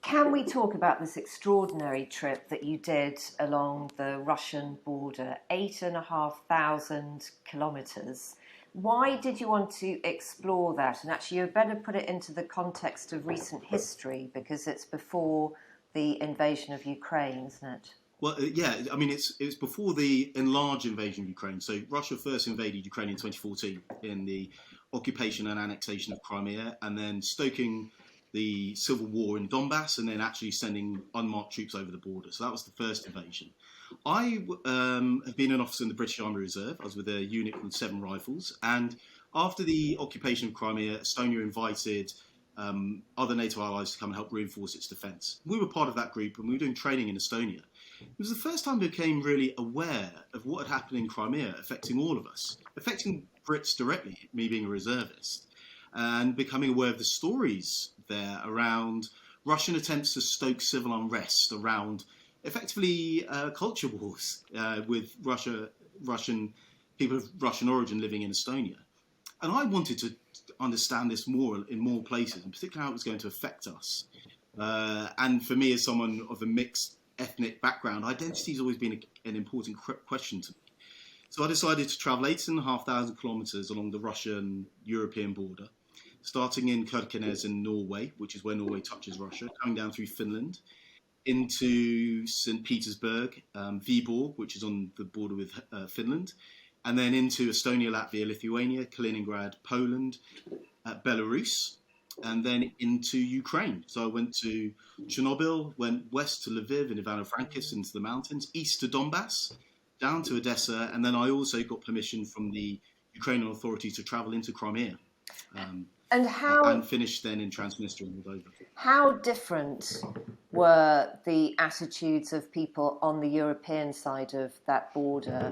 Can we talk about this extraordinary trip that you did along the Russian border, 8,500 kilometres? Why did you want to explore that? And actually, you'd better put it into the context of recent history because it's before the invasion of Ukraine, isn't it? Well, yeah, I mean, it's before the enlarged invasion of Ukraine. So Russia first invaded Ukraine in 2014 in the occupation and annexation of Crimea, and then stoking the civil war in Donbass, and then actually sending unmarked troops over the border. So that was the first invasion. I have been an officer in the British Army Reserve. I was with a unit called Seven Rifles, and after the occupation of Crimea, Estonia invited other NATO allies to come and help reinforce its defence. We were part of that group, and we were doing training in Estonia. It was the first time we became really aware of what had happened in Crimea, affecting all of us, affecting Brits directly, me being a reservist, and becoming aware of the stories there around Russian attempts to stoke civil unrest, around effectively culture wars with Russian people of Russian origin living in Estonia. And I wanted to understand this more in more places, and particularly how it was going to affect us. And for me, as someone of a mixed ethnic background, identity has always been an important question to me. So I decided to travel 8,500 kilometres along the Russian-European border, starting in Kirkenes in Norway, which is where Norway touches Russia, coming down through Finland, into St. Petersburg, Viborg, which is on the border with Finland, and then into Estonia, Latvia, Lithuania, Kaliningrad, Poland, Belarus, and then into Ukraine. So I went to Chernobyl, went west to Lviv and Ivano-Frankivsk into the mountains, east to Donbass, down to Odessa, and then I also got permission from the Ukrainian authorities to travel into Crimea. And finished then in Transnistria and Moldova. How different were the attitudes of people on the European side of that border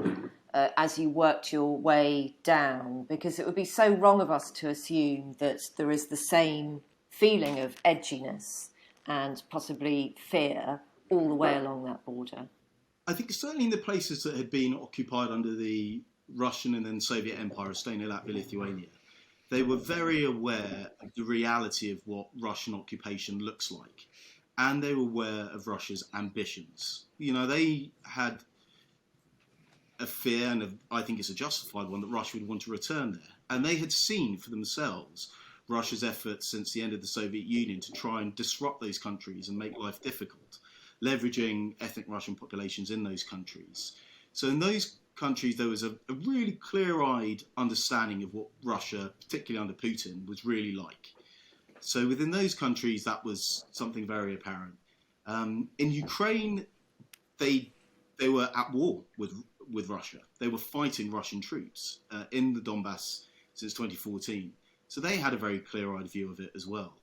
as you worked your way down? Because it would be so wrong of us to assume that there is the same feeling of edginess and possibly fear all the way along that border. I think certainly in the places that had been occupied under the Russian and then Soviet Empire, Estonia, Latvia, Lithuania, they were very aware of the reality of what Russian occupation looks like. And they were aware of Russia's ambitions. You know, they had a fear, and I think it's a justified one, that Russia would want to return there. And they had seen for themselves Russia's efforts since the end of the Soviet Union to try and disrupt those countries and make life difficult, leveraging ethnic Russian populations in those countries. So in those countries, there was a really clear-eyed understanding of what Russia, particularly under Putin, was really like. So within those countries, that was something very apparent. In Ukraine, they were at war with Russia. They were fighting Russian troops in the Donbass since 2014. So they had a very clear-eyed view of it as well.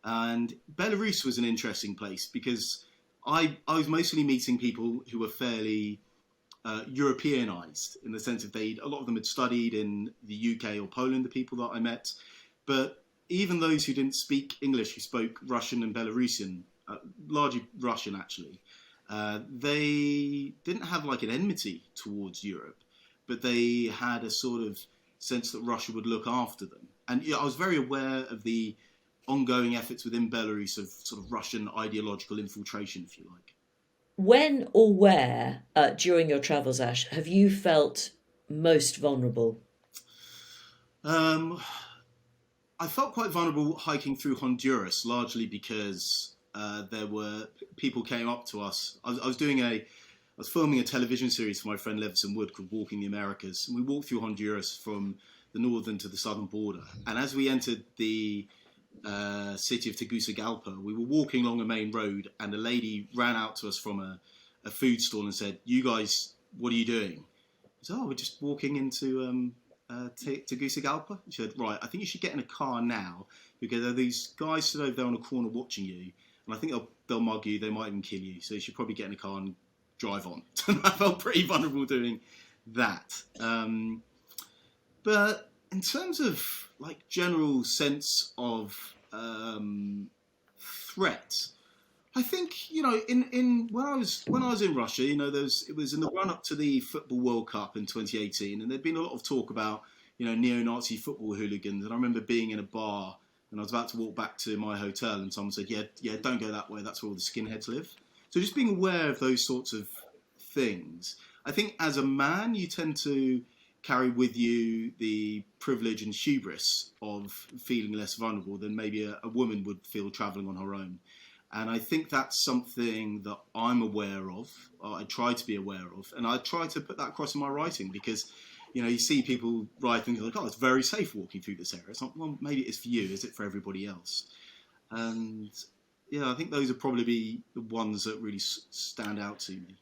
And Belarus was an interesting place because I was mostly meeting people who were fairly Europeanized in the sense of a lot of them had studied in the UK or Poland, the people that I met. But even those who didn't speak English, who spoke Russian and Belarusian, largely Russian actually, they didn't have like an enmity towards Europe, but they had a sort of sense that Russia would look after them. And I was very aware of the ongoing efforts within Belarus of sort of Russian ideological infiltration, if you like. When or where during your travels, Ash, have you felt most vulnerable? I felt quite vulnerable hiking through Honduras, largely because there were people came up to us. I was filming a television series for my friend Levison Wood called Walking the Americas, and we walked through Honduras from the northern to the southern border. And as we entered the city of Tegucigalpa, we were walking along a main road, and a lady ran out to us from a food stall and said, "You guys, what are you doing?" I said, "Oh, we're just walking into Tegucigalpa." She said, "Right, I think you should get in a car now because there are these guys stood over there on a corner watching you, and I think they'll mug you, they might even kill you, so you should probably get in a car and drive on." I felt pretty vulnerable doing that. But in terms of like general sense of threat, I think in when I was in Russia, it was in the run up to the Football World Cup in 2018, and there'd been a lot of talk about neo-Nazi football hooligans. And I remember being in a bar and I was about to walk back to my hotel, and someone said, "Yeah, don't go that way. That's where all the skinheads live." So just being aware of those sorts of things. I think as a man, you tend to carry with you the privilege and hubris of feeling less vulnerable than maybe a woman would feel travelling on her own. And I think that's something that I'm aware of, or I try to be aware of, and I try to put that across in my writing because, you see people write things like, "Oh, it's very safe walking through this area." It's not, well, maybe it's for you. Is it for everybody else? And yeah, I think those would probably be the ones that really stand out to me.